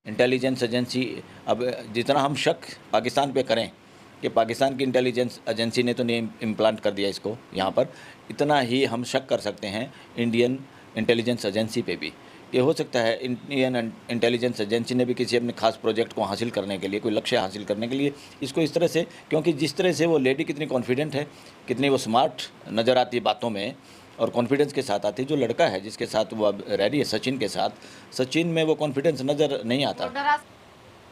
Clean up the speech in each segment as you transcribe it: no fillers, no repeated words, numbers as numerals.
Intelligence agency, अब जितना हम शक पाकिस्तान पे करें कि पाकिस्तान की इंटेलिजेंस एजेंसी ने तो नहीं इम्प्लांट कर दिया इसको यहाँ पर, इतना ही हम शक कर सकते हैं इंडियन इंटेलिजेंस एजेंसी पे भी, कि हो सकता है इंडियन इंटेलिजेंस एजेंसी ने भी किसी अपने खास प्रोजेक्ट को हासिल करने के लिए, कोई लक्ष्य हासिल करने के लिए इसको इस तरह से, क्योंकि जिस तरह से वो लेडी कितनी कॉन्फिडेंट है, कितनी वो स्मार्ट नज़र आती है बातों में और कॉन्फिडेंस के साथ आती है, जो लड़का है जिसके साथ वो अब रह रही है सचिन के साथ, सचिन में वो कॉन्फिडेंस नज़र नहीं आता।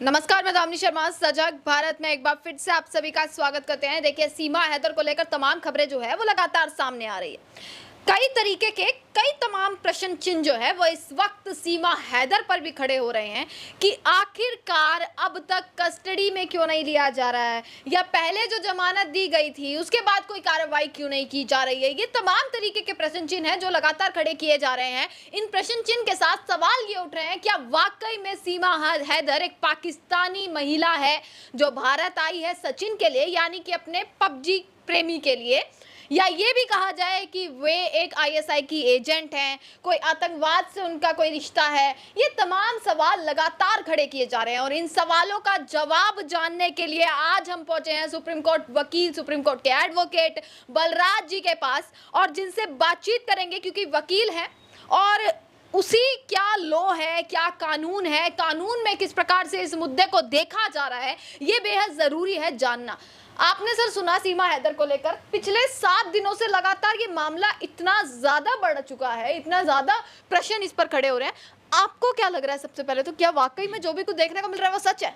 नमस्कार, मैं दामिनी शर्मा। सजग भारत में एक बार फिर से आप सभी का स्वागत करते हैं। देखिए, सीमा हैदर को लेकर तमाम खबरें जो है वो लगातार सामने आ रही है। कई तरीके के कई तमाम प्रश्न चिन्ह जो है वो इस वक्त सीमा हैदर पर भी खड़े हो रहे हैं कि आखिरकार अब तक कस्टडी में क्यों नहीं लिया जा रहा है, या पहले जो जमानत दी गई थी उसके बाद कोई कार्रवाई क्यों नहीं की जा रही है। ये तमाम तरीके के प्रश्न चिन्ह हैं जो लगातार खड़े किए जा रहे हैं। इन प्रश्न चिन्ह के साथ सवाल ये उठ रहे हैं, क्या वाकई में सीमा हैदर एक पाकिस्तानी महिला है जो भारत आई है सचिन के लिए, यानी कि अपने पबजी प्रेमी के लिए, या ये भी कहा जाए कि वे एक आईएसआई की एजेंट हैं, कोई आतंकवाद से उनका कोई रिश्ता है। ये तमाम सवाल लगातार खड़े किए जा रहे हैं और इन सवालों का जवाब जानने के लिए आज हम पहुंचे हैं सुप्रीम कोर्ट वकील, सुप्रीम कोर्ट के एडवोकेट बलराज जी के पास, और जिनसे बातचीत करेंगे क्योंकि वकील हैं और उसी क्या लॉ है, क्या कानून है, कानून में किस प्रकार से इस मुद्दे को देखा जा रहा है, ये बेहद ज़रूरी है जानना। आपने सर सुना सीमा हैदर को लेकर पिछले 7 दिनों से लगातार ये मामला इतना ज़्यादा बढ़ चुका है, इतना ज़्यादा प्रश्न इस पर खड़े हो रहे हैं। आपको क्या लग रहा है सबसे पहले तो, क्या वाकई में जो भी कुछ देखने को मिल रहा है वो सच है?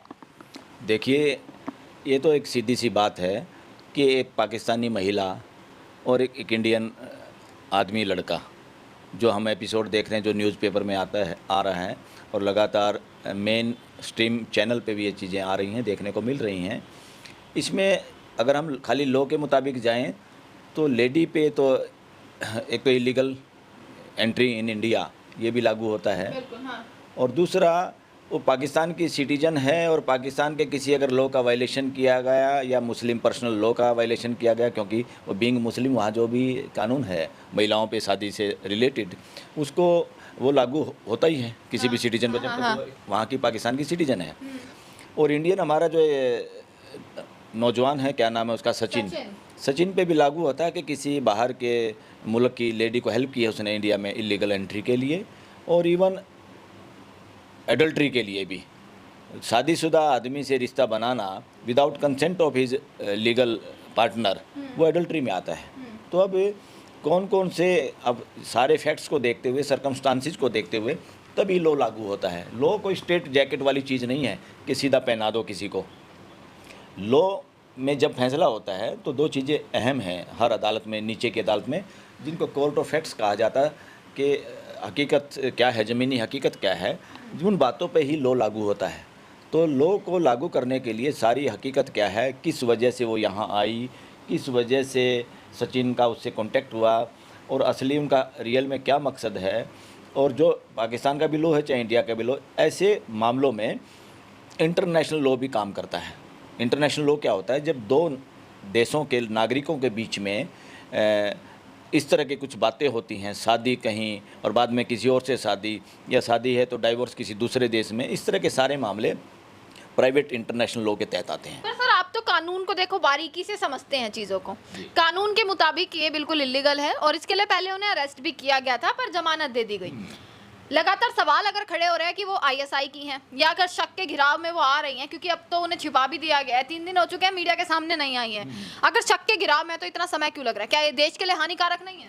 देखिए, ये तो एक सीधी सी बात है कि एक पाकिस्तानी महिला और एक इंडियन आदमी लड़का, जो हम एपिसोड देख रहे हैं, जो न्यूज़पेपर में आता है, आ रहा है, और लगातार मेन स्ट्रीम चैनल पे भी ये चीज़ें आ रही हैं, देखने को मिल रही हैं। इसमें अगर हम खाली लॉ के मुताबिक जाएं तो लेडी पे तो एक तो इलीगल एंट्री इन इंडिया ये भी लागू होता है। बिल्कुल, हाँ। और दूसरा, वो पाकिस्तान की सिटीजन है और पाकिस्तान के किसी अगर लॉ का वायलेशन किया गया या मुस्लिम पर्सनल लॉ का वायलेशन किया गया, क्योंकि वो बीइंग मुस्लिम वहाँ जो भी कानून है महिलाओं पे शादी से रिलेटेड, उसको वो लागू होता ही है किसी भी सिटीजन पर, जब वहाँ की पाकिस्तान की सिटीजन है। और इंडियन हमारा जो नौजवान है, क्या नाम है उसका, सचिन पे भी लागू होता है कि किसी बाहर के मुल्क की लेडी को हेल्प की है उसने इंडिया में इलीगल एंट्री के लिए, और इवन एडल्ट्री के लिए भी। शादीशुदा आदमी से रिश्ता बनाना without consent of his legal partner, वो एडल्ट्री में आता है। तो अब कौन कौन से, अब सारे फैक्ट्स को देखते हुए, सरकमस्टांसिस को देखते हुए तभी लॉ लागू होता है। लॉ कोई स्ट्रेट जैकेट वाली चीज़ नहीं है कि सीधा पहना दो किसी को। लॉ में जब फैसला होता है तो 2 चीज़ें अहम हैं हर अदालत में, नीचे की अदालत में, जिनको कोर्ट ऑफ फैक्ट्स कहा जाता है, कि हकीकत क्या है, ज़मीनी हकीकत क्या है, उन बातों पे ही लॉ लागू होता है। तो लॉ को लागू करने के लिए सारी हकीकत क्या है, किस वजह से वो यहाँ आई, किस वजह से सचिन का उससे कांटेक्ट हुआ, और असली उनका रियल में क्या मकसद है, और जो पाकिस्तान का भी लॉ है चाहे इंडिया का भी लॉ, ऐसे मामलों में इंटरनेशनल लॉ भी काम करता है। इंटरनेशनल लॉ क्या होता है, जब 2 देशों के नागरिकों के बीच में इस तरह की कुछ बातें होती हैं, शादी कहीं और बाद में किसी और से शादी, या शादी है तो डाइवोर्स किसी दूसरे देश में, इस तरह के सारे मामले प्राइवेट इंटरनेशनल लॉ के तहत आते हैं। पर सर, आप तो कानून को देखो बारीकी से समझते हैं चीज़ों को। कानून के मुताबिक ये बिल्कुल इलीगल है और इसके लिए पहले उन्हें अरेस्ट भी किया गया था, पर जमानत दे दी गई। लगातार सवाल अगर खड़े हो रहे हैं कि वो आईएसआई की हैं, या अगर शक के घिराव में वो आ रही हैं, क्योंकि अब तो उन्हें छिपा भी दिया गया है, 3 दिन हो चुके हैं मीडिया के सामने नहीं आई है। अगर शक के घिराव में तो इतना समय क्यों लग रहा है? क्या ये देश के लिए हानिकारक नहीं है?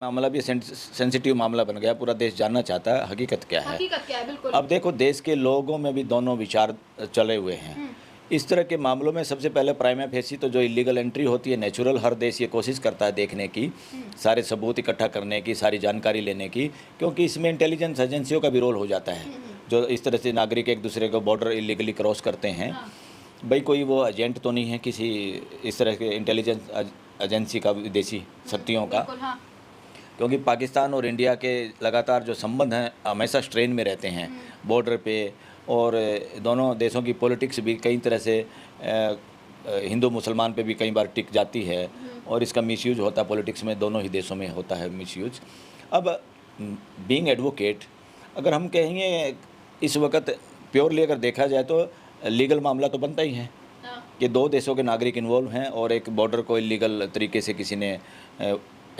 मामला भी सेंसिटिव मामला बन गया, पूरा देश जानना चाहता है हकीकत क्या है। हकीकत क्या है? बिल्कुल। अब देखो, देश के लोगों में भी दोनों विचार चले हुए हैं। इस तरह के मामलों में सबसे पहले प्राइमा फेसी तो जो इलीगल एंट्री होती है, नेचुरल, हर देश ये कोशिश करता है देखने की, सारे सबूत इकट्ठा करने की, सारी जानकारी लेने की, क्योंकि इसमें इंटेलिजेंस एजेंसियों का भी रोल हो जाता है। जो इस तरह से नागरिक एक दूसरे को बॉर्डर इलीगली क्रॉस करते हैं, भाई कोई वो एजेंट तो नहीं है किसी इस तरह के इंटेलिजेंस एजेंसी का, विदेशी शक्तियों का, क्योंकि पाकिस्तान और इंडिया के लगातार जो संबंध हैं हमेशा स्ट्रेन में रहते हैं बॉर्डर पे, और दोनों देशों की पॉलिटिक्स भी कई तरह से हिंदू मुसलमान पे भी कई बार टिक जाती है, और इसका मिसयूज होता है पॉलिटिक्स में, दोनों ही देशों में होता है मिसयूज। अब बीइंग एडवोकेट, अगर हम कहेंगे इस वक्त प्योरली अगर देखा जाए तो लीगल मामला तो बनता ही है कि दो देशों के नागरिक इन्वॉल्व हैं और एक बॉर्डर को इलीगल तरीके से किसी ने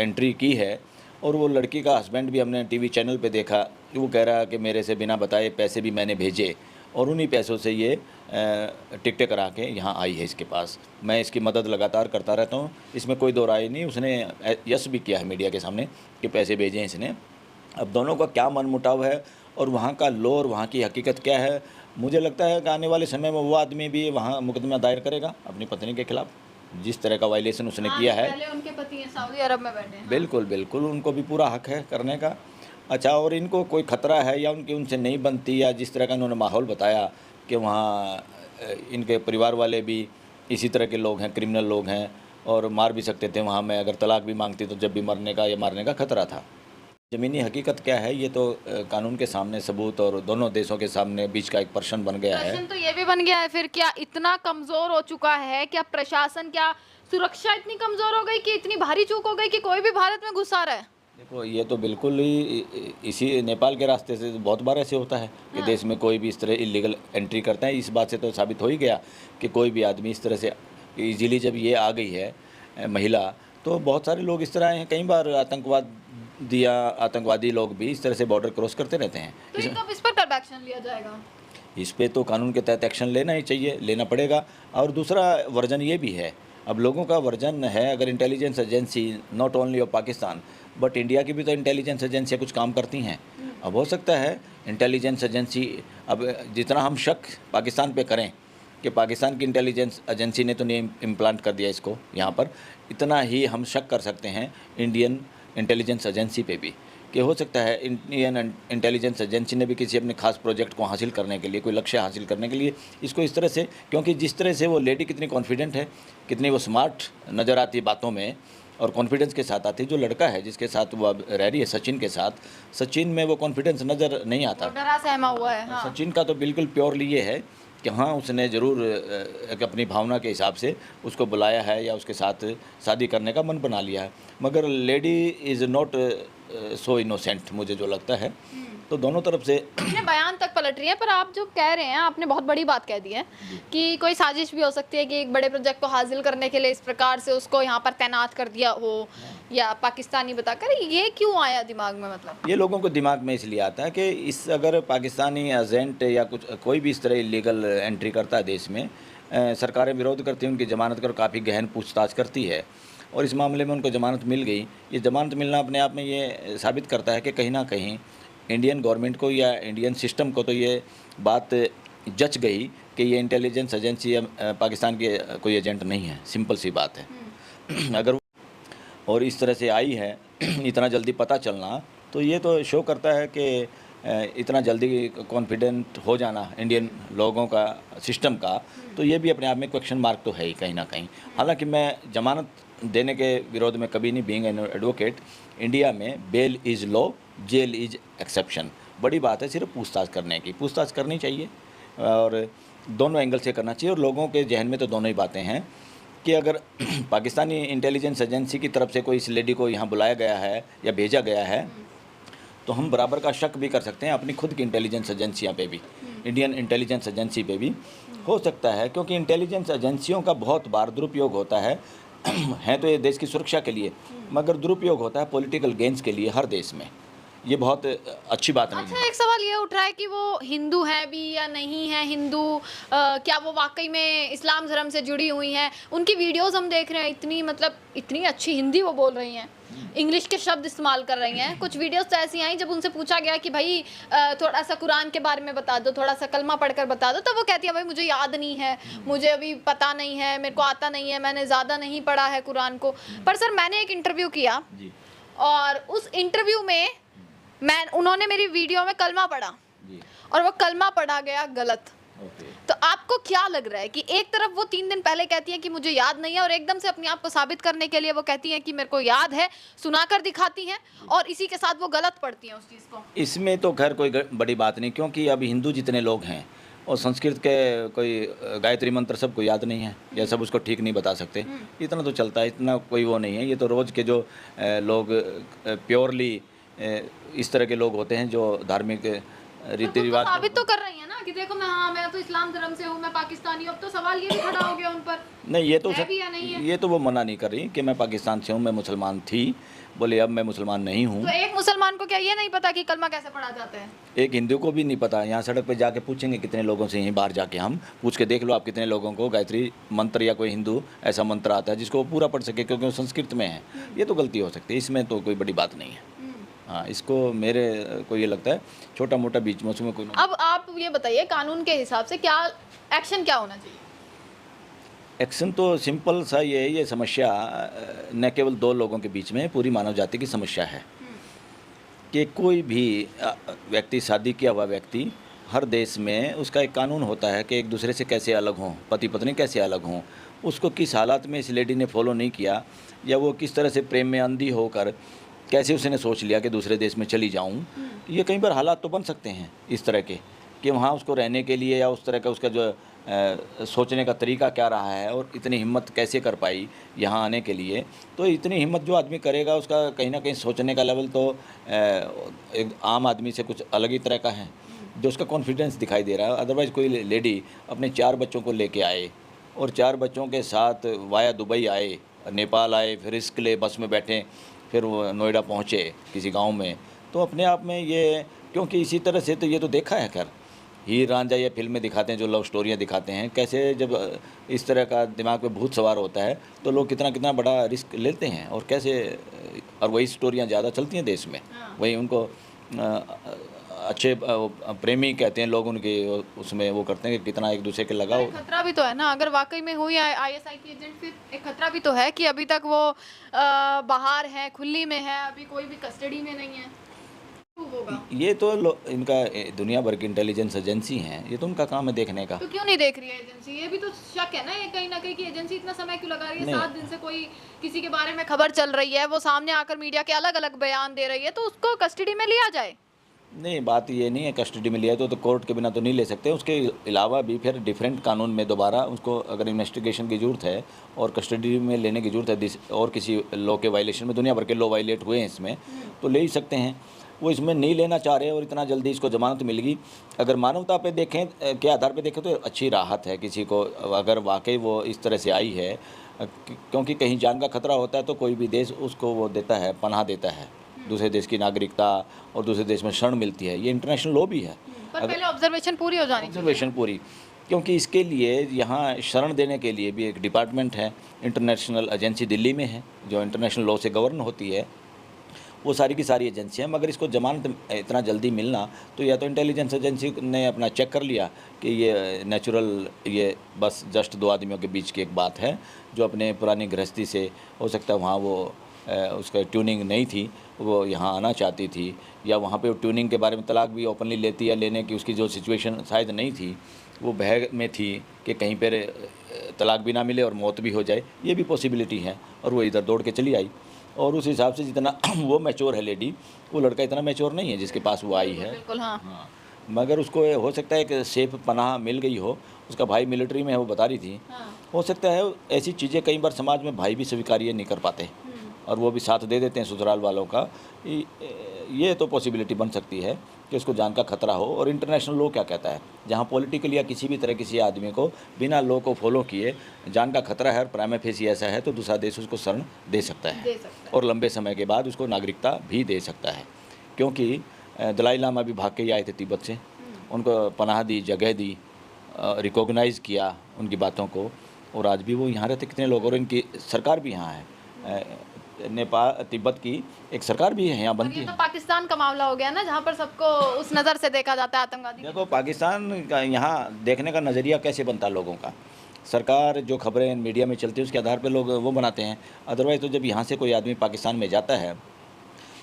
एंट्री की है। और वो लड़की का हस्बैंड भी हमने टीवी चैनल पे देखा, वो कह रहा है कि मेरे से बिना बताए पैसे भी मैंने भेजे और उन्हीं पैसों से ये टिकटें करा के यहाँ आई है इसके पास। मैं इसकी मदद लगातार करता रहता हूँ, इसमें कोई दो राय नहीं। उसने यस भी किया है मीडिया के सामने कि पैसे भेजे हैं इसने। अब दोनों का क्या मनमुटाव है और वहाँ का लॉ और वहाँ की हकीकत क्या है, मुझे लगता है कि आने वाले समय में वो आदमी भी वहाँ मुकदमा दायर करेगा अपनी पत्नी के खिलाफ, जिस तरह का वायलेशन उसने किया है। पहले उनके पति हैं सऊदी अरब में बैठे हैं। बिल्कुल बिल्कुल, उनको भी पूरा हक है करने का। अच्छा, और इनको कोई ख़तरा है या उनसे नहीं बनती, या जिस तरह का इन्होंने माहौल बताया कि वहाँ इनके परिवार वाले भी इसी तरह के लोग हैं, क्रिमिनल लोग हैं और मार भी सकते थे वहाँ। मैं अगर तलाक भी मांगती तो जब भी मरने का या मारने का खतरा था। ज़मीनी हकीकत क्या है ये तो कानून के सामने सबूत और दोनों देशों के सामने बीच का एक प्रश्न बन गया है। प्रश्न तो ये भी बन गया है फिर, क्या इतना कमजोर हो चुका है, क्या प्रशासन, क्या सुरक्षा इतनी कमजोर हो गई कि इतनी भारी चूक हो गई कि कोई भी भारत में घुसा रहा है? देखो, ये तो बिल्कुल ही इसी नेपाल के रास्ते से बहुत बार ऐसे होता है कि देश में कोई भी इस तरह इलीगल एंट्री करता है। इस बात से तो साबित हो ही गया कि कोई भी आदमी इस तरह से इजीली जब ये आ गई है महिला, तो बहुत सारे लोग इस तरह आए हैं। कई बार आतंकवादी लोग भी इस तरह से बॉर्डर क्रॉस करते रहते हैं। तो कब इस पर कब एक्शन लिया जाएगा? इस पे तो कानून के तहत एक्शन लेना ही चाहिए, लेना पड़ेगा। और दूसरा वर्जन ये भी है, अब लोगों का वर्जन है, अगर intelligence agency not only of Pakistan but India की भी तो इंटेलिजेंस एजेंसियाँ कुछ काम करती हैं। अब हो सकता है इंटेलिजेंस एजेंसी, अब जितना हम शक पाकिस्तान पे करें कि पाकिस्तान की इंटेलिजेंस एजेंसी ने तो नहीं इम्प्लांट कर दिया इसको यहाँ पर, इतना ही हम शक कर सकते हैं इंडियन इंटेलिजेंस एजेंसी पे भी कि हो सकता है इंडियन इंटेलिजेंस एजेंसी ने भी किसी अपने खास प्रोजेक्ट को हासिल करने के लिए, कोई लक्ष्य हासिल करने के लिए इसको इस तरह से, क्योंकि जिस तरह से वो लेडी कितनी कॉन्फिडेंट है, कितनी वो स्मार्ट नज़र आती है बातों में और कॉन्फिडेंस के साथ आती है। जो लड़का है जिसके साथ वो अब रह रही है सचिन के साथ, सचिन में वो कॉन्फिडेंस नज़र नहीं आता। डरा सहमा हुआ है। हाँ। सचिन का तो बिल्कुल प्योरली ये है कि हाँ, उसने ज़रूर एक अपनी भावना के हिसाब से उसको बुलाया है या उसके साथ शादी करने का मन बना लिया है, मगर lady is not so innocent, मुझे जो लगता है। तो दोनों तरफ से अपने बयान तक पलट रही है। पर आप जो कह रहे हैं, आपने बहुत बड़ी बात कह दी है कि कोई साजिश भी हो सकती है कि एक बड़े प्रोजेक्ट को हासिल करने के लिए इस प्रकार से उसको यहाँ पर तैनात कर दिया हो या पाकिस्तानी बताकर, ये क्यों आया दिमाग में? मतलब ये लोगों को दिमाग में इसलिए आता है कि इस अगर पाकिस्तानी एजेंट या कुछ कोई भी इस तरह इलीगल एंट्री करता है देश में, सरकारें विरोध करती हैं, उनकी जमानत कर काफ़ी गहन पूछताछ करती है और इस मामले में उनको जमानत मिल गई। ये जमानत मिलना अपने आप में ये साबित करता है कि कहीं ना कहीं इंडियन गवर्नमेंट को या इंडियन सिस्टम को तो ये बात जच गई कि ये इंटेलिजेंस एजेंसी पाकिस्तान के कोई एजेंट नहीं है। सिंपल सी बात है। अगर और इस तरह से आई है इतना जल्दी पता चलना, तो ये तो शो करता है कि इतना जल्दी कॉन्फिडेंट हो जाना इंडियन लोगों का, सिस्टम का, तो ये भी अपने आप में क्वेश्चन मार्क तो है ही कहीं ना कहीं। हालांकि मैं जमानत देने के विरोध में कभी नहीं, बीइंग एन एडवोकेट, इंडिया में bail is law, jail is exception. बड़ी बात है सिर्फ पूछताछ करने की, पूछताछ करनी चाहिए और दोनों एंगल से करना चाहिए। और लोगों के जहन में तो दोनों ही बातें हैं कि अगर पाकिस्तानी इंटेलिजेंस एजेंसी की तरफ से कोई इस लेडी को यहाँ बुलाया गया है या भेजा गया है, तो हम बराबर का शक भी कर सकते हैं अपनी खुद की इंटेलिजेंस एजेंसियाँ पे भी, इंडियन इंटेलिजेंस एजेंसी पे भी हो सकता है, क्योंकि इंटेलिजेंस एजेंसियों का बहुत बार दुरुपयोग होता है। है तो ये देश की सुरक्षा के लिए, मगर दुरुपयोग होता है पॉलिटिकल गेंस के लिए हर देश में। ये बहुत अच्छी बात नहीं है। अच्छा, एक सवाल ये उठ रहा है कि वो हिंदू हैं भी या नहीं है हिंदू, क्या वो वाकई में इस्लाम धर्म से जुड़ी हुई हैं? उनकी वीडियोस हम देख रहे हैं, इतनी अच्छी हिंदी वो बोल रही हैं, इंग्लिश के शब्द इस्तेमाल कर रही हैं। कुछ वीडियोस तो ऐसी आई जब उनसे पूछा गया कि भाई थोड़ा सा कुरान के बारे में बता दो, थोड़ा सा कलमा पढ़कर बता दो, तो वो कहती है भाई मुझे याद नहीं है, मुझे अभी पता नहीं है, मेरे को आता नहीं है, मैंने ज़्यादा नहीं पढ़ा है कुरान को। पर सर, मैंने एक इंटरव्यू किया और उस इंटरव्यू में उन्होंने मेरी वीडियो में कलमा पढ़ा और वो कलमा पढ़ा गया गलत। तो आपको क्या लग रहा है कि एक तरफ वो 3 दिन पहले कहती है कि मुझे याद नहीं है और एकदम से अपने आप को साबित करने के लिए वो कहती हैं कि मेरे को याद है, सुनाकर दिखाती हैं, और इसी के साथ वो गलत पढ़ती हैं उस चीज़ को? इसमें तो खैर कोई बड़ी बात नहीं, क्योंकि अब हिंदू जितने लोग हैं और संस्कृत के कोई गायत्री मंत्र सबको याद नहीं है या सब उसको ठीक नहीं बता सकते, इतना तो चलता है, इतना कोई वो नहीं है। ये तो रोज़ के जो लोग प्योरली इस तरह के लोग होते हैं जो धार्मिक रीति रिवाज साबित तो कर रही है ना कि देखो मैं तो इस्लाम धर्म से हूँ, मैं पाकिस्तानी हूँ, अब तो सवाल ये भी खड़ा हो गया उन पर। नहीं, ये तो है भी या नहीं है? ये तो वो मना नहीं कर रही कि मैं पाकिस्तान से हूँ, मैं मुसलमान थी, बोले अब मैं मुसलमान नहीं हूँ। तो एक मुसलमान को क्या ये नहीं पता कि कलमा कैसे पढ़ा जाता है? एक हिंदू को भी नहीं पता। यहाँ सड़क पे जाके पूछेंगे कितने लोगों से, यहीं बाहर जाके हम पूछ के देख लो आप कितने लोगों को गायत्री मंत्र या कोई हिंदू ऐसा मंत्र आता है जिसको वो पूरा पढ़ सके, क्योंकि वो संस्कृत में है। ये तो गलती हो सकती है, इसमें तो कोई बड़ी बात नहीं है। हाँ, इसको मेरे को ये लगता है छोटा मोटा बीच में उसमें कोई। अब आप ये बताइए कानून के हिसाब से क्या एक्शन क्या होना चाहिए? एक्शन तो सिंपल सा ये है, ये समस्या न केवल दो लोगों के बीच में, पूरी मानव जाति की समस्या है कि कोई भी व्यक्ति, शादी किया हुआ व्यक्ति, हर देश में उसका एक कानून होता है कि एक दूसरे से कैसे अलग हों, पति पत्नी कैसे अलग हों। उसको किस हालात में इस लेडी ने फॉलो नहीं किया, या वो किस तरह से प्रेम में अंधी होकर कैसे उसने सोच लिया कि दूसरे देश में चली जाऊं। ये कई बार हालात तो बन सकते हैं इस तरह के कि वहाँ उसको रहने के लिए या उस तरह का उसका जो सोचने का तरीका क्या रहा है और इतनी हिम्मत कैसे कर पाई यहाँ आने के लिए। तो इतनी हिम्मत जो आदमी करेगा उसका कहीं ना कहीं सोचने का लेवल तो एक आम आदमी से कुछ अलग ही तरह का है, जो उसका कॉन्फिडेंस दिखाई दे रहा है। अदरवाइज़ कोई लेडी अपने 4 बच्चों को लेके आए और 4 बच्चों के साथ वाया दुबई आए, नेपाल आए, फिर रिस्क ले बस में बैठे, फिर वो नोएडा पहुँचे किसी गाँव में, तो अपने आप में ये, क्योंकि इसी तरह से तो ये तो देखा है। खैर हीर रांझा या फिल्म में दिखाते हैं, जो लव स्टोरियाँ दिखाते हैं, कैसे जब इस तरह का दिमाग पे भूत सवार होता है तो लोग कितना कितना बड़ा रिस्क लेते हैं और कैसे, और वही स्टोरियाँ ज़्यादा चलती हैं देश में। वही उनको अच्छे प्रेमी कहते हैं लोग, उनके उसमें वो करते हैं कि कितना एक दूसरे के लगाओ। खतरा भी तो है ना, अगर वाकई में हुई आईएसआई की एजेंट, फिर एक खतरा भी तो है कि अभी तक वो बाहर है, खुली में है, अभी कोई भी कस्टडी में नहीं है। होगा ये तो इनका दुनिया भर की इंटेलिजेंस एजेंसी हैं, ये तो उनका काम है देखने का। तो क्यों नहीं देख रही है एजेंसी? ये भी तो शक है ना, ये कहीं ना कहीं की एजेंसी इतना समय क्यों लगा रही है? 7 दिन से कोई किसी के बारे में खबर चल रही है, वो सामने आकर मीडिया के अलग अलग बयान दे रही है, तो उसको कस्टडी में लिया जाए। नहीं, बात ये नहीं है कस्टडी में लिया तो कोर्ट के बिना तो नहीं ले सकते। उसके अलावा भी फिर डिफरेंट कानून में दोबारा उसको अगर इन्वेस्टिगेशन की ज़रूरत है और कस्टडी में लेने की ज़रूरत है और किसी लॉ के वायलेशन में, दुनिया भर के लॉ वायलेट हुए हैं इसमें, तो ले ही सकते हैं। वो इसमें नहीं लेना चाह रहे और इतना जल्दी इसको ज़मानत मिल गई। अगर मानवता पे देखें के आधार पे देखें तो अच्छी राहत है किसी को, अगर वाकई वो इस तरह से आई है, क्योंकि कहीं जान का खतरा होता है तो कोई भी देश उसको वो देता है, पनाह देता है, दूसरे देश की नागरिकता और दूसरे देश में शरण मिलती है। ये इंटरनेशनल लॉ भी है। पर पहले ऑब्जर्वेशन पूरी हो जानी चाहिए। ऑब्जर्वेशन पूरी, क्योंकि इसके लिए यहाँ शरण देने के लिए भी एक डिपार्टमेंट है, इंटरनेशनल एजेंसी दिल्ली में है जो इंटरनेशनल लॉ से गवर्न होती है। वो सारी की सारी एजेंसियाँ, मगर इसको जमानत इतना जल्दी मिलना तो या तो इंटेलिजेंस एजेंसी ने अपना चेक कर लिया कि ये नेचुरल, ये बस जस्ट 2 आदमियों के बीच की एक बात है जो अपने पुरानी गृहस्थी से, हो सकता है वहाँ वो उसका ट्यूनिंग नहीं थी, वो यहाँ आना चाहती थी, या वहाँ पे ट्यूनिंग के बारे में तलाक भी ओपनली लेती या लेने की उसकी जो सिचुएशन शायद नहीं थी, वो भय में थी कि कहीं पर तलाक भी ना मिले और मौत भी हो जाए, ये भी पॉसिबिलिटी है। और वो इधर दौड़ के चली आई और उस हिसाब से जितना वो मैच्योर है लेडी, वो लड़का इतना मैच्योर नहीं है जिसके पास वो आई है। बिल्कुल हाँ। हाँ, मगर उसको हो सकता है कि सेफ पनाह मिल गई हो, उसका भाई मिलिट्री में है वो बता रही थी। हो सकता है ऐसी चीज़ें कई बार समाज में भाई भी स्वीकार्य नहीं कर पाते और वो भी साथ दे देते हैं ससुराल वालों का। ये तो पॉसिबिलिटी बन सकती है कि उसको जान का खतरा हो। और इंटरनेशनल लॉ क्या कहता है, जहाँ पॉलिटिकल या किसी भी तरह किसी आदमी को बिना लॉ को फॉलो किए जान का खतरा है और प्राइमा फेसी ऐसा है तो दूसरा देश उसको शरण दे सकता है और लंबे समय के बाद उसको नागरिकता भी दे सकता है। क्योंकि दलाई लामा भी भाग के ही आए थे तिब्बत से, उनको पनाह दी, जगह दी, रिकॉग्नाइज़ किया उनकी बातों को, और आज भी वो यहाँ रहते कितने लोग, और इनकी सरकार भी यहाँ है। नेपाल तिब्बत की एक सरकार भी है यहाँ बनती है। तो पाकिस्तान का मामला हो गया ना, जहाँ पर सबको उस नज़र से देखा जाता है आतंकवादी। देखो पाकिस्तान का यहाँ देखने का नज़रिया कैसे बनता है लोगों का, सरकार जो खबरें मीडिया में चलती है उसके आधार पर लोग वो बनाते हैं। अदरवाइज़ तो जब यहाँ से कोई आदमी पाकिस्तान में जाता है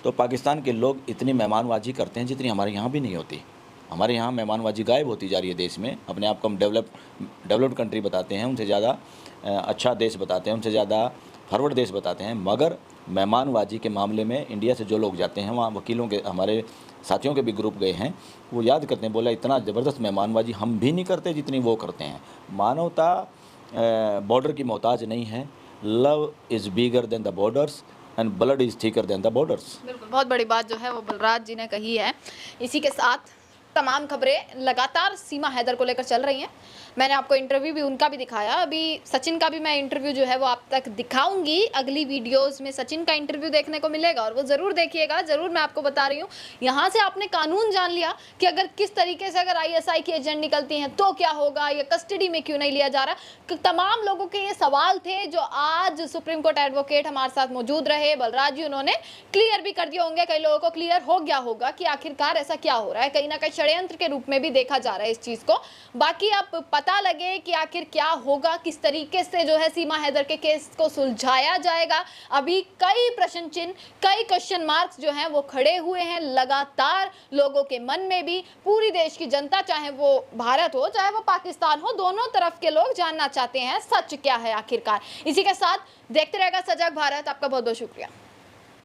तो पाकिस्तान के लोग इतनी मेहमानबाजी करते हैं जितनी हमारे यहाँ भी नहीं होती। हमारे यहाँ मेहमानबाजी गायब होती जा रही है देश में। अपने आप को हम डेवलप्ड कंट्री बताते हैं, उनसे ज़्यादा अच्छा देश बताते हैं, उनसे ज़्यादा फॉरवर्ड देश बताते हैं, मगर मेहमानबाजी के मामले में इंडिया से जो लोग जाते हैं, वहाँ वकीलों के, हमारे साथियों के भी ग्रुप गए हैं, वो याद करते हैं, बोला इतना ज़बरदस्त मेहमानबाजी हम भी नहीं करते जितनी वो करते हैं। मानवता बॉर्डर की मोहताज नहीं है। Love is bigger than the borders and blood is thicker than the borders. बिल्कुल, बहुत बड़ी बात जो है वो बलराज जी ने कही है। इसी के साथ तमाम खबरें लगातार सीमा हैदर को लेकर चल रही हैं। मैंने आपको इंटरव्यू भी उनका भी दिखाया, अभी सचिन का भी मैं इंटरव्यू जो है वो आप तक दिखाऊंगी। अगली वीडियोस में सचिन का इंटरव्यू देखने को मिलेगा और वो ज़रूर देखिएगा। ज़रूर मैं आपको बता रही हूँ, यहाँ से आपने कानून जान लिया कि अगर किस तरीके से अगर ISI की एजेंट निकलती हैं तो क्या होगा, या कस्टडी में क्यों नहीं लिया जा रहा। तमाम लोगों के ये सवाल थे जो आज सुप्रीम कोर्ट एडवोकेट हमारे साथ मौजूद रहे बलराज जी, उन्होंने क्लियर भी कर दिए होंगे। कई लोगों को क्लियर हो गया होगा कि आखिरकार ऐसा क्या हो रहा है, कहीं ना कहीं षड्यंत्र के रूप में भी देखा जा रहा है इस चीज को। बाकी अब पता लगे कि आखिर क्या होगा, किस तरीके से जो है सीमा हैदर के केस को सुलझाया जाएगा। अभी कई प्रश्न चिन्ह, कई क्वेश्चन मार्क्स जो हैं वो खड़े हुए हैं लगातार लोगों के मन में भी। पूरी देश की जनता, चाहे वो भारत हो चाहे वो पाकिस्तान हो, दोनों तरफ के लोग जानना चाहते हैं सच क्या है आखिरकार। इसी के साथ देखते रहेगा सजग भारत। आपका बहुत बहुत शुक्रिया।